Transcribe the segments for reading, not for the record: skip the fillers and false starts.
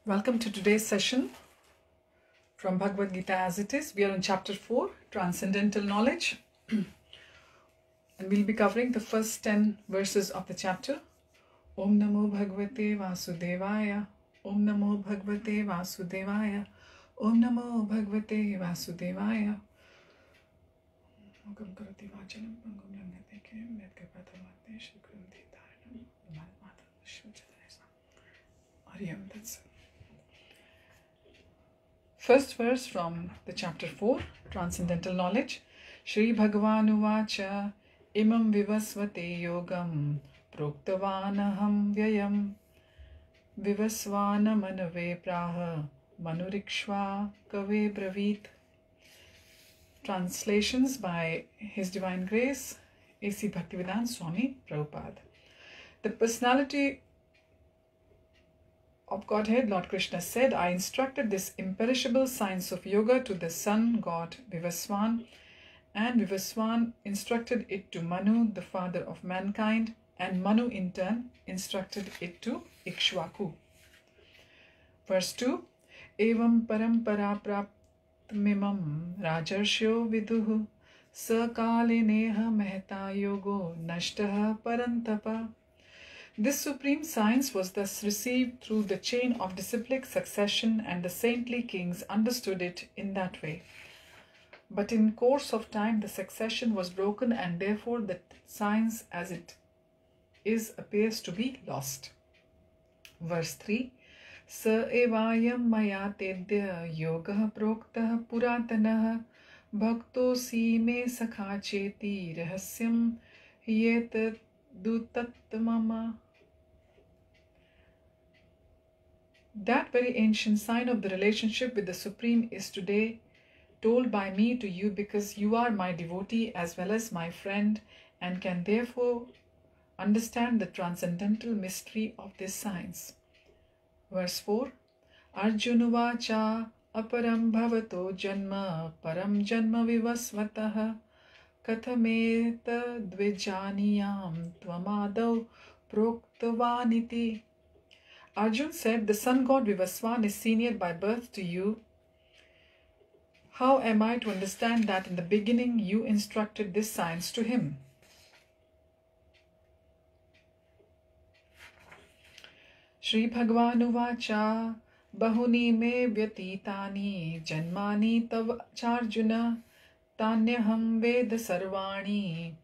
Welcome to today's session from Bhagavad Gita as it is. We are on chapter 4, Transcendental Knowledge. And we'll be covering the first 10 verses of the chapter. Om Namo Bhagavate Vasudevaya. Om Namo Bhagavate Vasudevaya. Om Namo Bhagavate Vasudevaya. That's it. First verse from the chapter 4, Transcendental Knowledge. Shri Bhagavan Uvacha Imam Vivasvate Yogam Proktavanaham Vyayam Vivasvana Manave Praha Manurikshva Kave Bravit. Translations by His Divine Grace, A.C. Bhaktivedanta Swami Prabhupada. The personality of Godhead, Lord Krishna said, I instructed this imperishable science of yoga to the sun god Vivasvan, and Vivasvan instructed it to Manu, the father of mankind, and Manu in turn instructed it to Ikshvaku. Verse 2, Evam parampara praptmimam rajarshyo viduhu sakalineha mehta yogo nashtaha parantapa. This supreme science was thus received through the chain of disciplic succession, and the saintly kings understood it in that way. But in course of time the succession was broken, and therefore the science as it is appears to be lost. Verse 3, Sa evayam maya tedya yogah proktah puratanah bhakto si me sakha cheti rahasyam yet dutattamama. That very ancient sign of the relationship with the Supreme is today told by me to you, because you are my devotee as well as my friend, and can therefore understand the transcendental mystery of this science. Verse 4, Arjunuvacha aparam bhavato janma param janma vivasvatah kathameta dvijaniyam tvamadav proktavaniti. Arjun said, the sun god Vivasvan is senior by birth to you. How am I to understand that in the beginning you instructed this science to him? Shri Bhagavan Uvacha Bahuni me vyatitani janmani tav charjuna tanyaham veda sarvani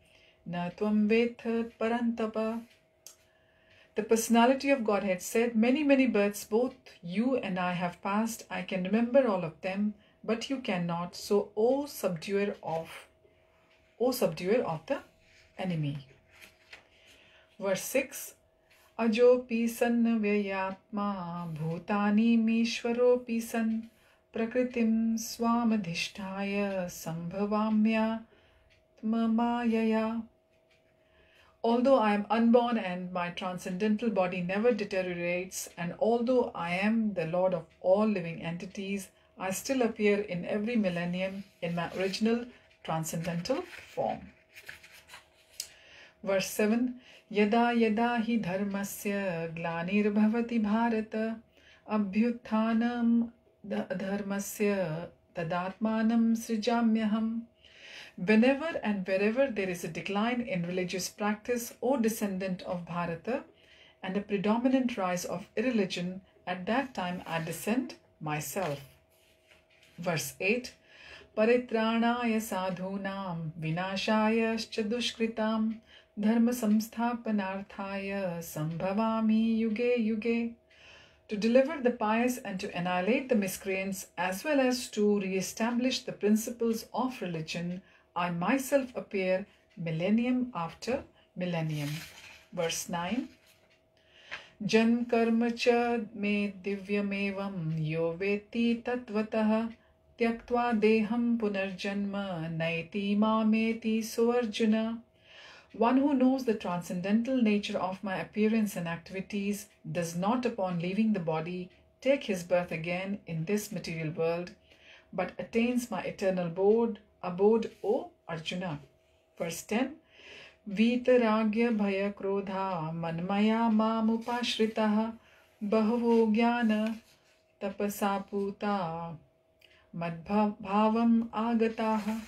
na tvam vethat parantapa. The personality of Godhead said, many, many births both you and I have passed. I can remember all of them, but you cannot. So, O subduer of the enemy. Verse 6, Ajopi sanna vyayatma bhutani mishwaropi san prakritim swamadhishtaya sambhavamya tmamayaya. Although I am unborn and my transcendental body never deteriorates, and although I am the Lord of all living entities, I still appear in every millennium in my original transcendental form. Verse 7, Yada yada hi dharmasya glanirbhavati bharata abhyuthanam dharmasya tadatmanam srijamyaham. Whenever and wherever there is a decline in religious practice, O descendant of Bharata, and a predominant rise of irreligion, at that time I descend myself. Verse 8, Paritranaya sadhunam vinashayascha dushkritam dharma samsthapanarthaya sambhavami yuge yuge. To deliver the pious and to annihilate the miscreants, as well as to re-establish the principles of religion, I myself appear millennium after millennium. Verse 9, Jan karma cha me divyamevam yo veti tatvatah tyaktva deham punarjanma naiti mameti so Arjuna. One who knows the transcendental nature of my appearance and activities does not, upon leaving the body, take his birth again in this material world, but attains my eternal abode, O Arjuna. Verse 10, Vitaragya bhaya krodha manmaya mamupashritah bahavo jnana tapasa puta madbhavam agataha.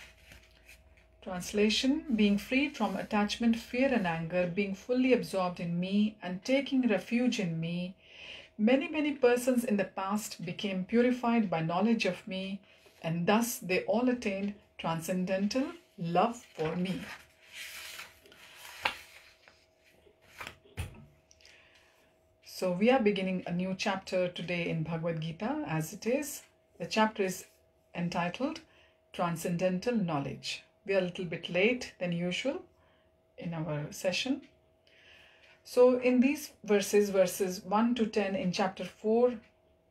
Translation: being freed from attachment, fear and anger, being fully absorbed in me and taking refuge in me, many persons in the past became purified by knowledge of me, and thus they all attained transcendental love for me. So we are beginning a new chapter today in Bhagavad Gita as it is. The chapter is entitled Transcendental Knowledge. We are a little bit late than usual in our session. So in these verses 1 to 10 in chapter 4,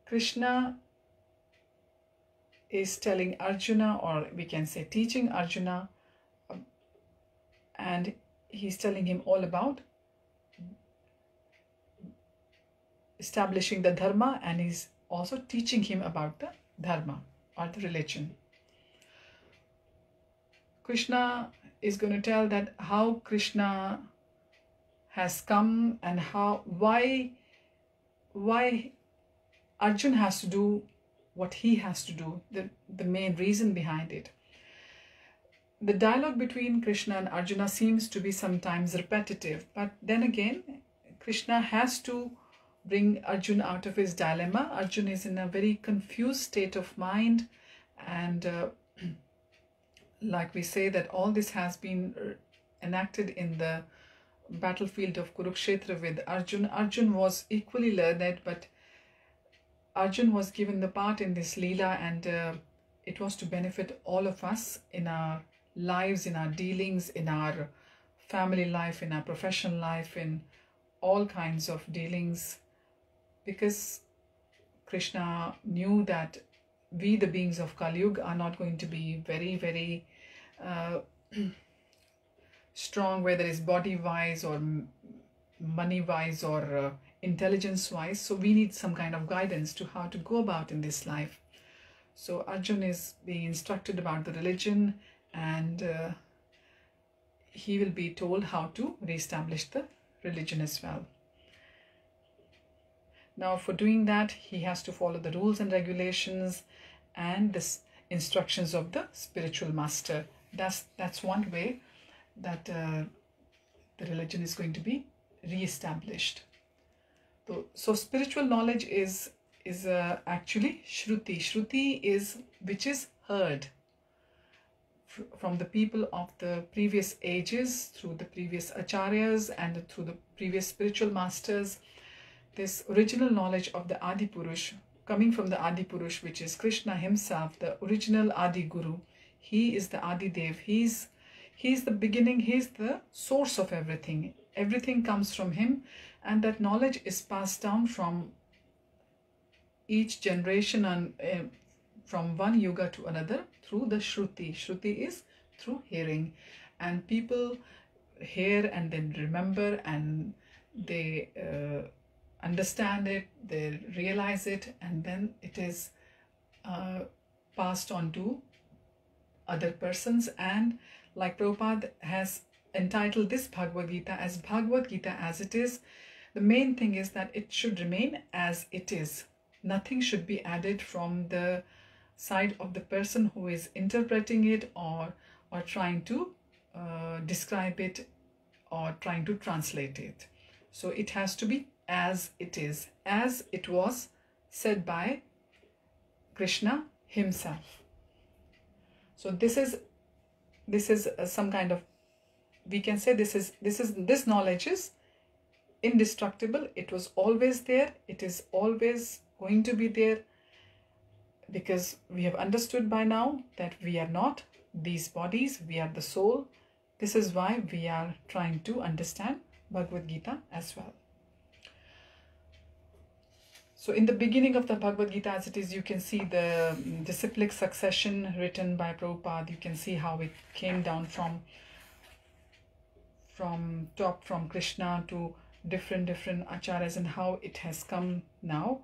Krishna is telling Arjuna, or we can say teaching Arjuna, and he's telling him all about establishing the dharma, and he's also teaching him about the dharma or the religion. Krishna is going to tell that how Krishna has come and why Arjun has to do what he has to do, the main reason behind it. The dialogue between Krishna and Arjuna seems to be sometimes repetitive, but then again, Krishna has to bring Arjun out of his dilemma. Arjun is in a very confused state of mind, and like we say that all this has been enacted in the battlefield of Kurukshetra with Arjun. Arjun was equally learned, but Arjun was given the part in this Leela, and it was to benefit all of us in our lives, in our dealings, in our family life, in our professional life, in all kinds of dealings, because Krishna knew that we, the beings of Kali Yuga, are not going to be very strong, whether it's body-wise or money-wise or intelligence-wise. So we need some kind of guidance to how to go about in this life. So Arjun is being instructed about the religion, and he will be told how to re-establish the religion as well. Now, for doing that, he has to follow the rules and regulations and the instructions of the spiritual master. That's one way that the religion is going to be re-established. So spiritual knowledge is actually Shruti. Shruti is which is heard from the people of the previous ages, through the previous acharyas and through the previous spiritual masters. This original knowledge of the Adi Purush, coming from the Adi Purush, which is Krishna himself, the original Adi Guru. He is the Adi Dev. He's the beginning. He's the source of everything. Everything comes from him, and that knowledge is passed down from each generation and from one yuga to another through the Shruti. Shruti is through hearing, and people hear and then remember, and they understand it, they realize it, and then it is passed on to other persons. And like Prabhupada has entitled this Bhagavad Gita as Bhagavad Gita as it is, the main thing is that it should remain as it is. Nothing should be added from the side of the person who is interpreting it or trying to describe it or trying to translate it. So it has to be as it is, as it was said by Krishna himself. So this is some kind of, we can say this knowledge is indestructible. It was always there. It is always going to be there, because we have understood by now that we are not these bodies, we are the soul. This is why we are trying to understand Bhagavad Gita as well. So in the beginning of the Bhagavad Gita as it is, you can see the disciplic succession written by Prabhupada. You can see how it came down from top, from Krishna to different acharyas, and how it has come now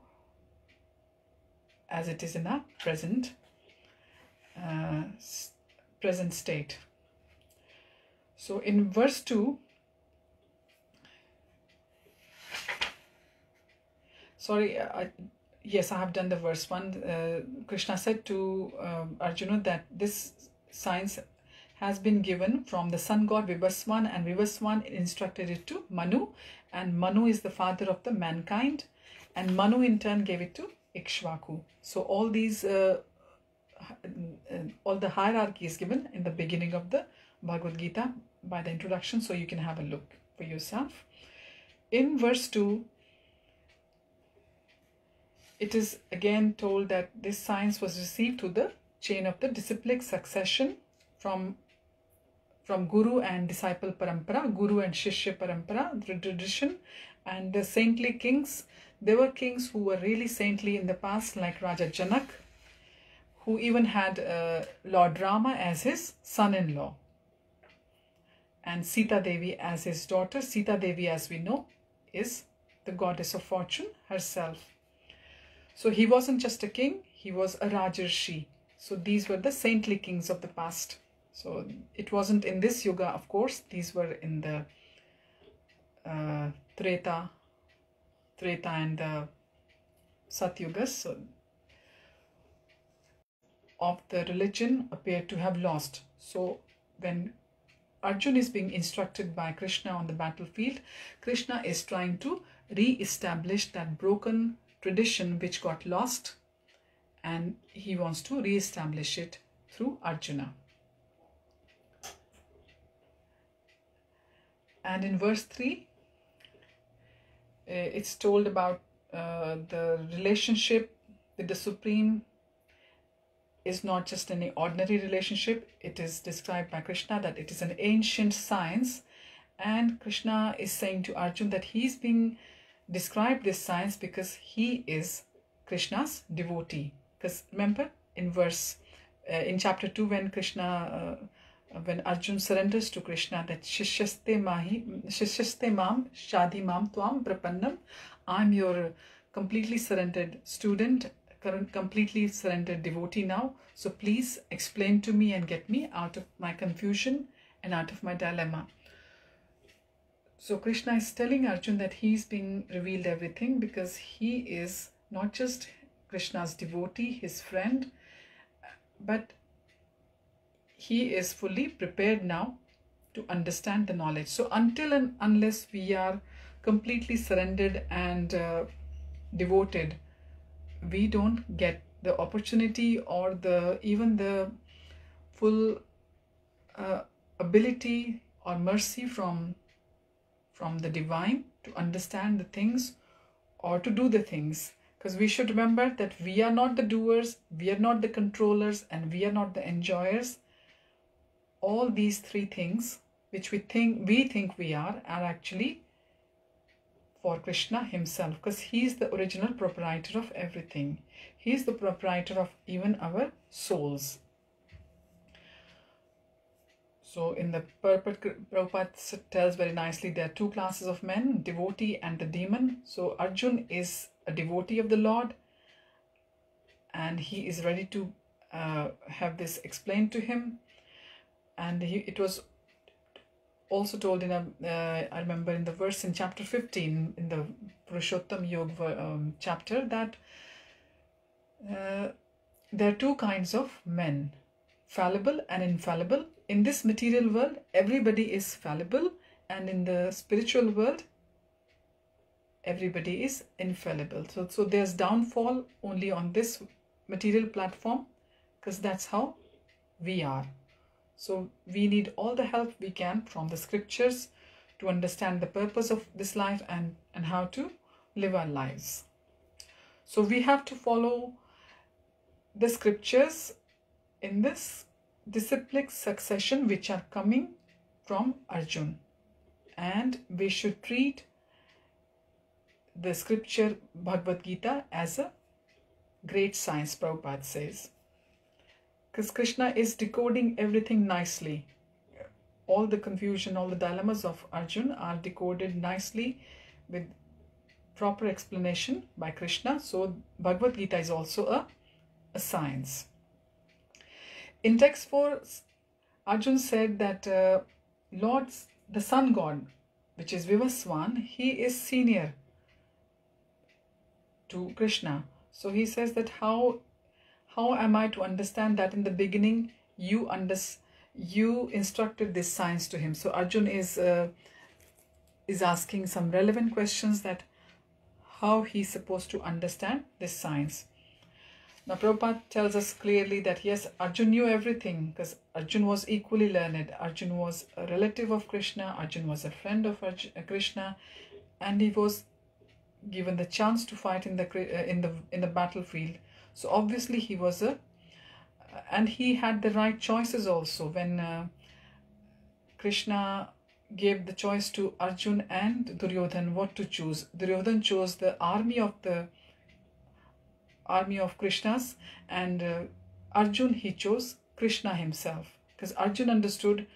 as it is in a present state. So in verse 2, yes, I have done the verse 1. Krishna said to Arjuna that this science has been given from the sun god Vivaswan, and Vivaswan instructed it to Manu, and Manu is the father of the mankind, and Manu in turn gave it to Ikshvaku. So all these, all the hierarchy is given in the beginning of the Bhagavad Gita by the introduction, so you can have a look for yourself. In verse 2, it is again told that this science was received through the chain of the disciplic succession from Guru and disciple parampara, Guru and Shishya parampara, the tradition, and the saintly kings. There were kings who were really saintly in the past, like Raja Janak, who even had Lord Rama as his son-in-law, and Sita Devi as his daughter. Sita Devi, as we know, is the goddess of fortune herself. So he wasn't just a king, he was a Rajarshi. So these were the saintly kings of the past. So it wasn't in this yuga, of course. These were in the Treta and the Satyugas. So of the religion appeared to have lost. So when Arjuna is being instructed by Krishna on the battlefield, Krishna is trying to re-establish that broken tradition which got lost, and he wants to re-establish it through Arjuna. And in verse 3, it's told about the relationship with the Supreme is not just any ordinary relationship. It is described by Krishna that it is an ancient science, and Krishna is saying to Arjuna that he's being described this science because he is Krishna's devotee. Because remember in in chapter 2, when Krishna when Arjuna surrenders to Krishna, that Shishyaste mam shadi mam tuam prapannam, I'm your completely surrendered student, completely surrendered devotee now, so please explain to me and get me out of my confusion and out of my dilemma. So Krishna is telling Arjuna that he's being revealed everything because he is not just Krishna's devotee, his friend, but he is fully prepared now to understand the knowledge. So until and unless we are completely surrendered and devoted, we don't get the opportunity or even the full ability or mercy from the divine to understand the things or to do the things. Because we should remember that we are not the doers, we are not the controllers, and we are not the enjoyers. All these three things which we think we are actually for Krishna himself, because he is the original proprietor of everything. He is the proprietor of even our souls. So in the Prabhupada tells very nicely there are two classes of men, devotee and the demon. So Arjuna is a devotee of the Lord, and he is ready to have this explained to him. And it was also told in I remember in the verse in chapter 15 in the Purushottam Yoga chapter, that there are two kinds of men, fallible and infallible. In this material world, everybody is fallible, and in the spiritual world, everybody is infallible. So there's downfall only on this material platform, because that's how we are. So we need all the help we can from the scriptures to understand the purpose of this life and how to live our lives. So we have to follow the scriptures in this disciplic succession which are coming from Arjuna, and we should treat the scripture Bhagavad Gita as a great science, Prabhupada says, because Krishna is decoding everything nicely. All the confusion, all the dilemmas of Arjuna are decoded nicely with proper explanation by Krishna. So Bhagavad Gita is also a science. In text 4, Arjuna said that the sun god, which is Vivaswan, he is senior to Krishna. So he says that how am I to understand that in the beginning you instructed this science to him? So Arjun is asking some relevant questions, that how he's supposed to understand this science. Now Prabhupada tells us clearly that yes, Arjun knew everything, because Arjun was equally learned. Arjun was a relative of Krishna, Arjun was a friend of Krishna, and he was given the chance to fight in the battlefield. So obviously he was and he had the right choices also. When Krishna gave the choice to Arjun and Duryodhan what to choose, Duryodhan chose the army of Krishna's, and Arjun, he chose Krishna himself, because Arjun understood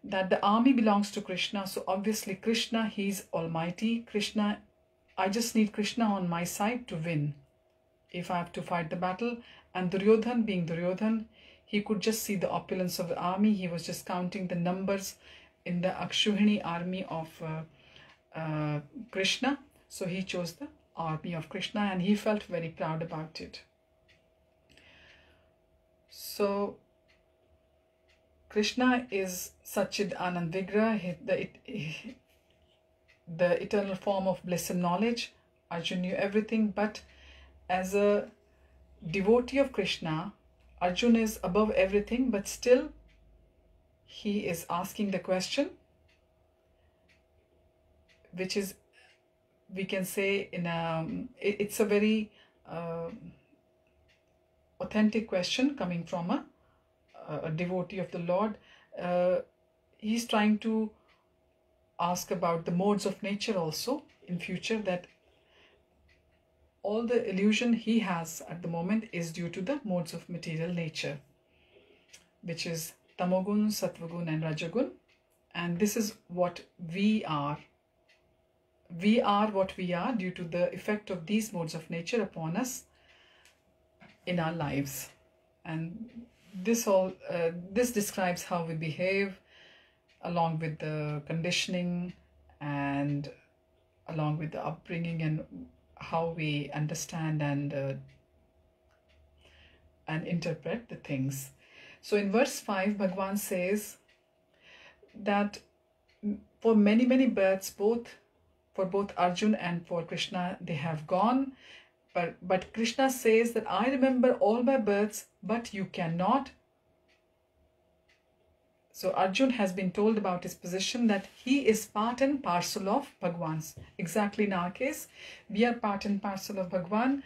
that the army belongs to Krishna. So obviously Krishna, he's almighty. Krishna, I just need Krishna on my side to win if I have to fight the battle. And Duryodhan, being Duryodhan, he could just see the opulence of the army. He was just counting the numbers in the Akshuhini army of Krishna. So he chose the army of Krishna, and he felt very proud about it. So Krishna is Satchid Anand Vigraha, the eternal form of bliss and knowledge. Arjun knew everything, but as a devotee of Krishna, Arjun is above everything, but still he is asking the question, which is, we can say, it's a very authentic question coming from a devotee of the Lord. He's trying to ask about the modes of nature also in future, that all the illusion he has at the moment is due to the modes of material nature, which is Tamogun, Sattvagun and Rajagun. And this is what we are. We are what we are due to the effect of these modes of nature upon us in our lives. And this describes how we behave, along with the conditioning and along with the upbringing, and how we understand and interpret the things. So in verse 5, Bhagavan says that for many births, for both Arjun and for Krishna, they have gone. But Krishna says that I remember all my births, but you cannot. So Arjun has been told about his position, that he is part and parcel of Bhagavan's. Exactly in our case, we are part and parcel of Bhagavan.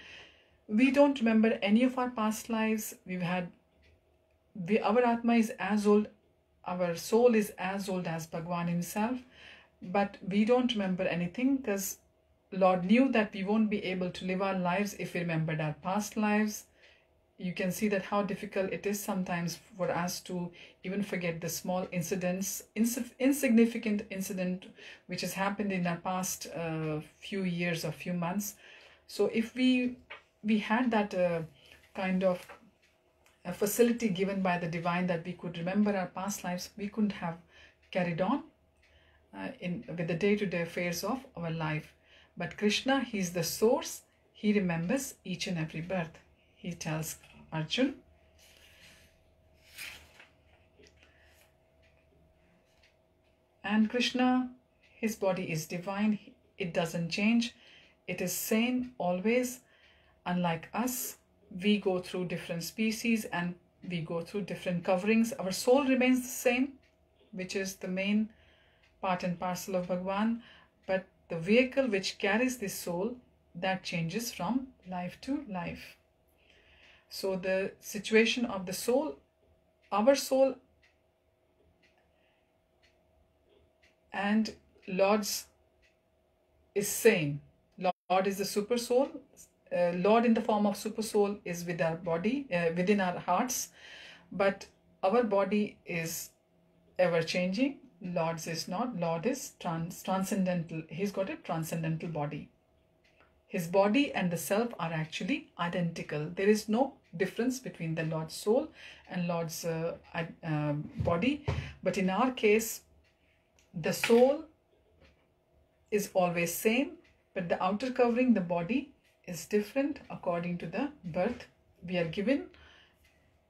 We don't remember any of our past lives. Our Atma is as old, our soul is as old as Bhagavan himself. But we don't remember anything, because Lord knew that we won't be able to live our lives if we remembered our past lives. You can see that how difficult it is sometimes for us to even forget the small incidents, insignificant incident which has happened in our past few years or few months. So if we had that kind of a facility given by the divine, that we could remember our past lives, we couldn't have carried on with the day-to-day affairs of our life. But Krishna, he's the source. He remembers each and every birth. He tells Arjun. And Krishna, his body is divine. It doesn't change. It is same always. Unlike us, we go through different species and we go through different coverings. Our soul remains the same, which is the main part and parcel of Bhagavan. But the vehicle which carries this soul, that changes from life to life. So the situation of the soul, our soul and Lord's is same. Lord is the super soul. Lord in the form of super soul is with our body, within our hearts. But our body is ever changing. Lord's is not. Lord is transcendental. He's got a transcendental body. His body and the self are actually identical. There is no difference between the Lord's soul and Lord's body. But in our case, the soul is always same, but the outer covering, the body, is different according to the birth we are given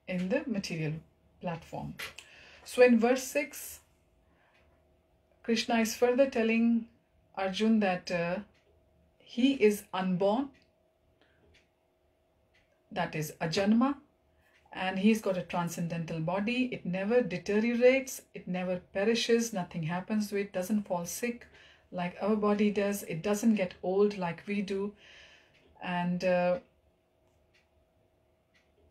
in the material platform. So in verse 6, Krishna is further telling Arjun that he is unborn, that is ajanma, and he's got a transcendental body. It never deteriorates, it never perishes, nothing happens to it, doesn't fall sick like our body does, it doesn't get old like we do. And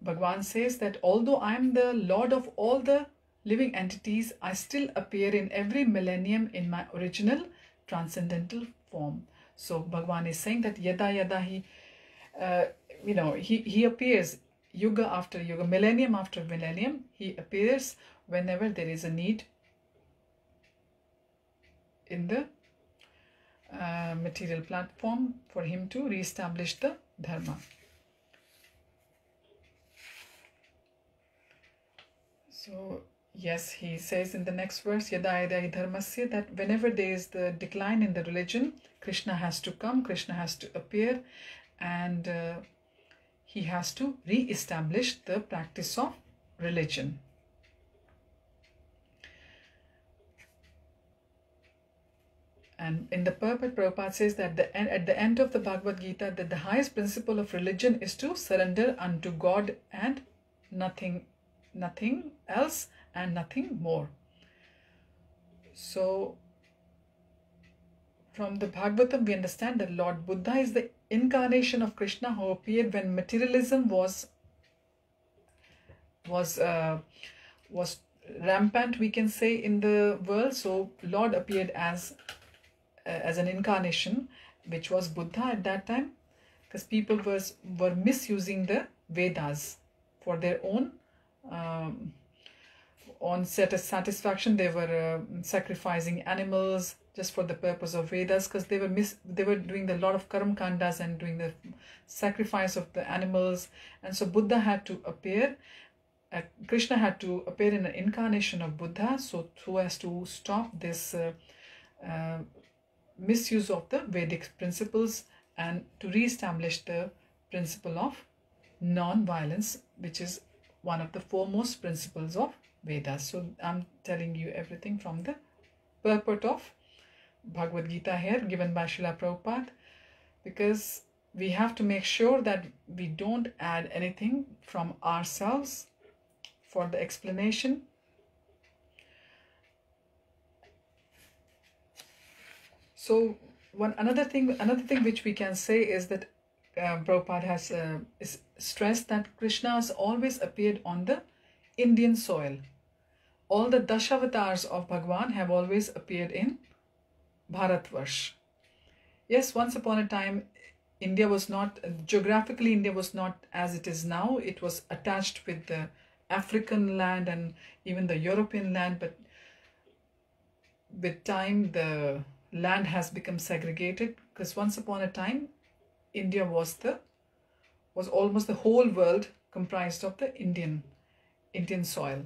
Bhagavan says that although I am the Lord of all the living entities, I still appear in every millennium in my original transcendental form. So Bhagavan is saying that yada yada he appears yuga after yuga, millennium after millennium. He appears whenever there is a need in the material platform for him to re-establish the dharma. So yes, he says in the next verse, yada yada hi dharmasya, that whenever there is the decline in the religion, Krishna has to come, Krishna has to appear, and he has to re-establish the practice of religion. And in the purport, Prabhupada says that at the end of the Bhagavad Gita, that the highest principle of religion is to surrender unto God and nothing else and nothing more. So from the Bhagavatam, we understand that Lord Buddha is the incarnation of Krishna who appeared when materialism was rampant, we can say, in the world. So Lord appeared as an incarnation, which was Buddha at that time, because people were misusing the Vedas for their own satisfaction. They were sacrificing animals just for the purpose of Vedas, because they were doing a lot of karma kandas and doing the sacrifice of the animals. And so Buddha had to appear, Krishna had to appear in an incarnation of Buddha, so as to stop this misuse of the Vedic principles and to re-establish the principle of non-violence, which is one of the foremost principles of Vedas. So I'm telling you everything from the purport of Bhagavad Gita here, given by Srila Prabhupada, because we have to make sure that we don't add anything from ourselves for the explanation. So another thing which we can say is that Prabhupada has stressed that Krishna has always appeared on the Indian soil. All the Dashavatars of Bhagavan have always appeared in Bharatvarsh. Yes, once upon a time, geographically India was not as it is now. It was attached with the African land and even the European land, but with time the land has become segregated, because once upon a time India was almost the whole world comprised of the Indian soil.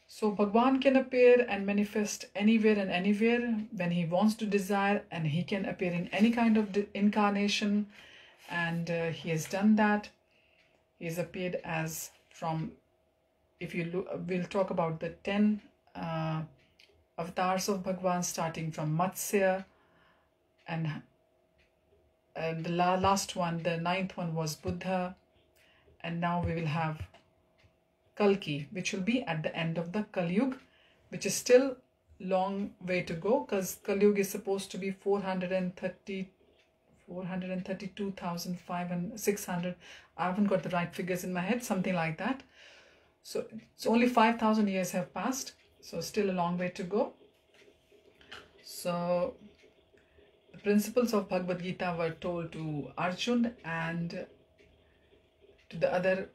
So Bhagwan can appear and manifest anywhere and anywhere when he wants to desire, and he can appear in any kind of incarnation, and he has done that. He has appeared as from, if you look, we'll talk about the 10 avatars of Bhagwan, starting from Matsya, and the last one, the 9th one, was Buddha, and now we will have Kalki, which will be at the end of the Kali Yuga, which is still long way to go, because Kali Yuga is supposed to be 432,600. I haven't got the right figures in my head, something like that. So it's only 5,000 years have passed, so still a long way to go. So the principles of Bhagavad Gita were told to Arjun and to the other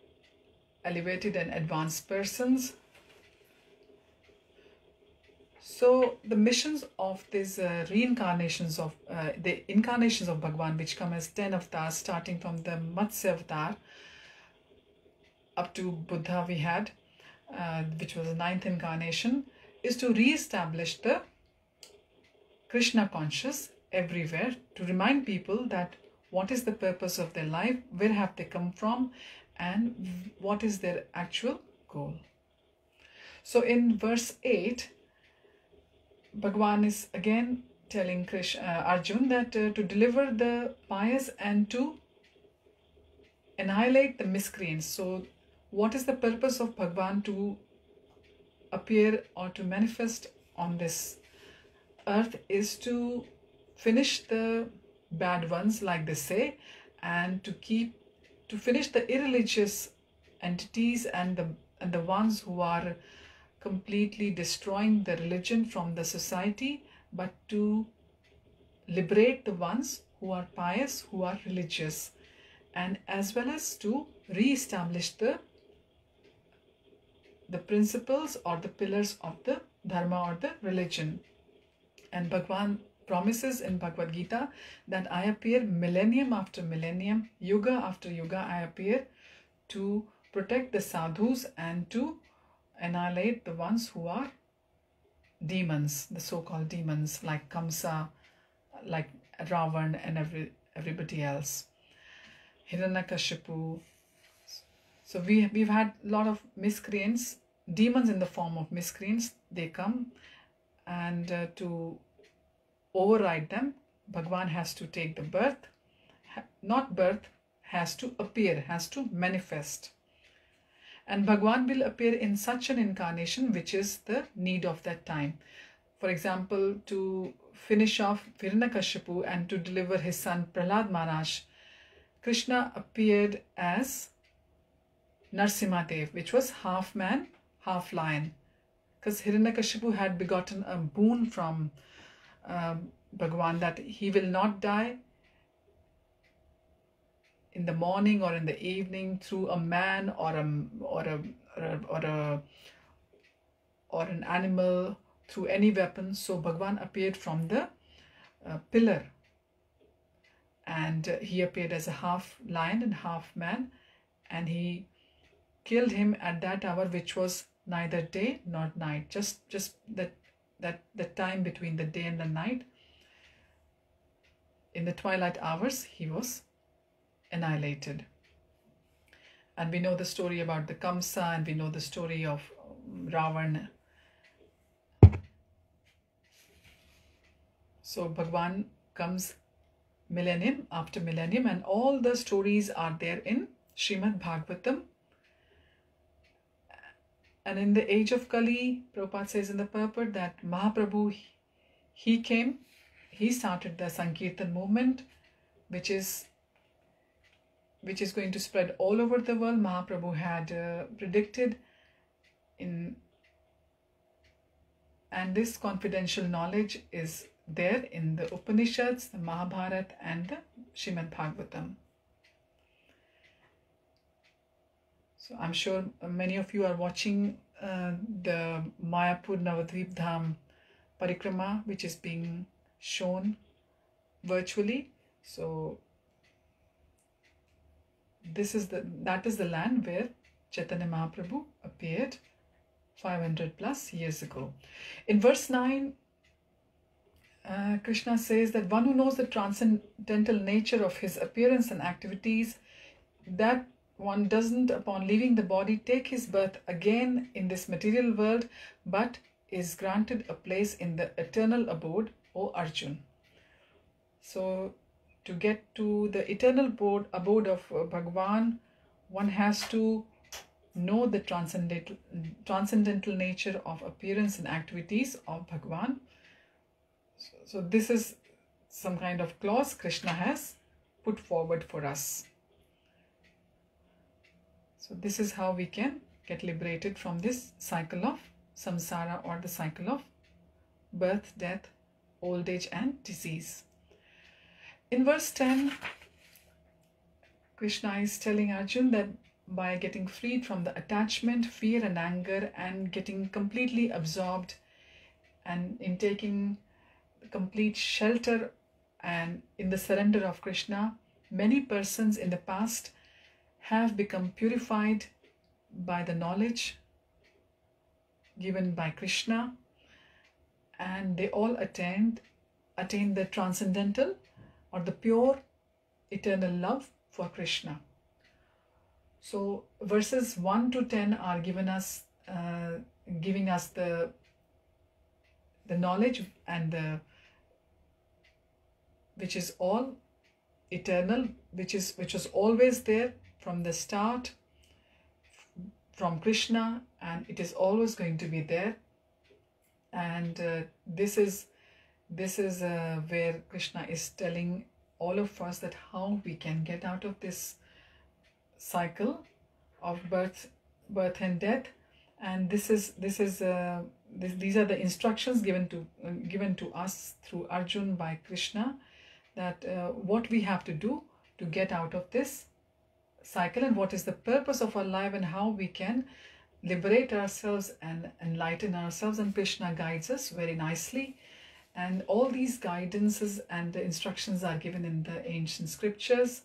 elevated and advanced persons. So the missions of these reincarnations of the incarnations of Bhagwan, which come as 10 avatars, starting from the Matsya avatar up to Buddha we had, which was the 9th incarnation, is to re-establish the Krishna conscious everywhere, to remind people that what is the purpose of their life, where have they come from, and what is their actual goal. So in verse 8, Bhagwan is again telling Arjun that to deliver the pious and to annihilate the miscreants. So what is the purpose of Bhagwan to appear or to manifest on this earth is to finish the bad ones, like they say, and to finish the irreligious entities and the ones who are completely destroying the religion from the society, but to liberate the ones who are pious, who are religious, and as well as to re-establish the principles or the pillars of the dharma or the religion. And Bhagwan promises in Bhagavad Gita that I appear millennium after millennium, yuga after yuga, I appear to protect the sadhus and to annihilate the ones who are demons, the so-called demons like Kamsa, like Ravan and everybody else, Hiranyakashipu. So we've had a lot of miscreants, demons in the form of miscreants. They come, and to override them, Bhagwan has to take the birth, not birth, has to appear, has to manifest. And Bhagwan will appear in such an incarnation which is the need of that time. For example, to finish off Hiranyakashipu and to deliver his son Prahlad Maharaj, Krishna appeared as Narsimhadev, which was half man, half lion. Because Hiranyakashipu had begotten a boon from Bhagwan that he will not die in the morning or in the evening through a man or an animal, through any weapon. So Bhagwan appeared from the pillar, and he appeared as a half lion and half man, and he killed him at that hour which was neither day nor night, just that time between the day and the night. In the twilight hours he was annihilated. And we know the story about the Kamsa, and we know the story of Ravan. So Bhagwan comes millennium after millennium, and all the stories are there in Srimad Bhagavatam. And in the age of Kali, Prabhupada says in the purport that Mahaprabhu, he came, he started the Sankirtan movement, which is going to spread all over the world. Mahaprabhu had predicted and this confidential knowledge is there in the Upanishads, the Mahabharata and the Srimad Bhagavatam. So I'm sure many of you are watching the Mayapur Navadvip Dham Parikrama, which is being shown virtually. So that is the land where Chaitanya Mahaprabhu appeared 500 plus years ago. In verse 9, Krishna says that one who knows the transcendental nature of his appearance and activities, that one doesn't, upon leaving the body, take his birth again in this material world, but is granted a place in the eternal abode, O Arjun. So to get to the eternal abode of Bhagwan, one has to know the transcendental nature of appearance and activities of Bhagwan. So this is some kind of clause Krishna has put forward for us. So this is how we can get liberated from this cycle of samsara, or the cycle of birth, death, old age and disease. In verse 10, Krishna is telling Arjun that by getting freed from the attachment, fear and anger, and getting completely absorbed, and in taking complete shelter and in the surrender of Krishna, many persons in the past have become purified by the knowledge given by Krishna, and they all attain the transcendental or the pure eternal love for Krishna. So verses 1 to 10 are giving us the knowledge and which is all eternal, which was always there from the start, from Krishna, and it is always going to be there. And this is where Krishna is telling all of us that how we can get out of this cycle of birth and death. And these are the instructions given to us through Arjun by Krishna, that what we have to do to get out of this cycle, and what is the purpose of our life, and how we can liberate ourselves and enlighten ourselves. And Krishna guides us very nicely, and all these guidances and the instructions are given in the ancient scriptures.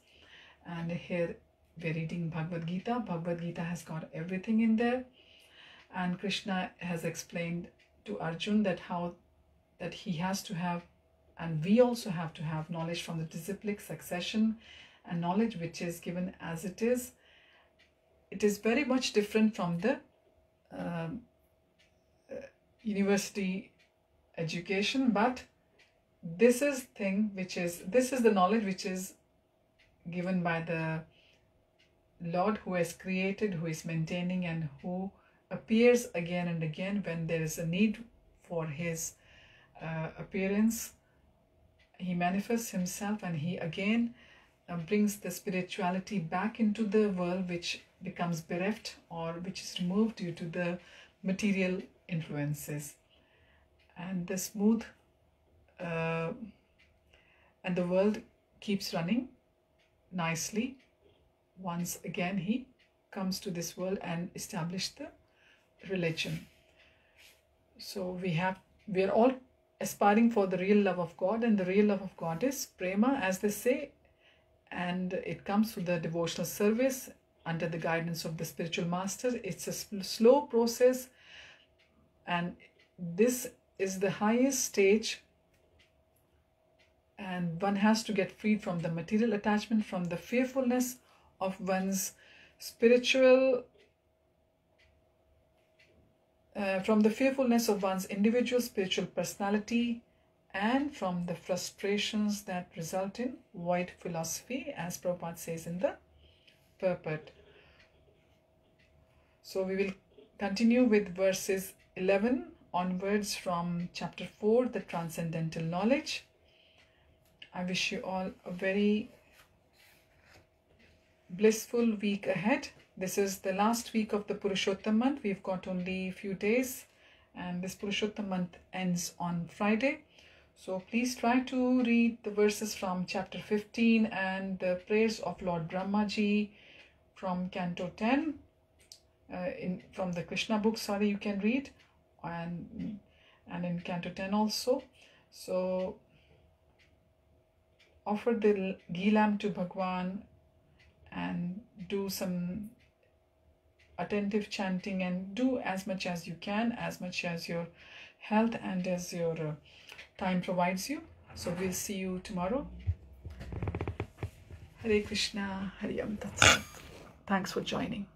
And here we're reading Bhagavad Gita. Bhagavad Gita has got everything in there, and Krishna has explained to Arjun that he has to have, and we also have to have, knowledge from the disciplic succession, and knowledge which is given as it is. It is very much different from the university education, but this is the knowledge which is given by the Lord, who has created, who is maintaining, and who appears again and again when there is a need for his appearance. He manifests himself, and he again brings the spirituality back into the world, which becomes bereft or which is removed due to the material influences. And the smooth and the world keeps running nicely. Once again he comes to this world and established the religion. So we are all aspiring for the real love of God, and the real love of God is prema, as they say, and it comes through the devotional service under the guidance of the spiritual master. It's a slow process, and this is the highest stage, and one has to get freed from the material attachment, from the fearfulness of one's spiritual, from the fearfulness of one's individual spiritual personality, and from the frustrations that result in void philosophy, as Prabhupada says in the purport. So we will continue with verses 11 onwards from chapter 4, the Transcendental Knowledge. I wish you all a very blissful week ahead. This is the last week of the Purushottam month. We've got only a few days, and this Purushottam month ends on Friday. So please try to read the verses from chapter 15 and the prayers of Lord Brahmaji from Canto 10, from the Krishna book, you can read, and in Canto 10 also. So offer the ghee lamp to Bhagwan and do some attentive chanting, and do as much as you can, as much as your health and as your time provides you. So we'll see you tomorrow. Hare Krishna, Hare Ram Tat Sat. Thanks for joining.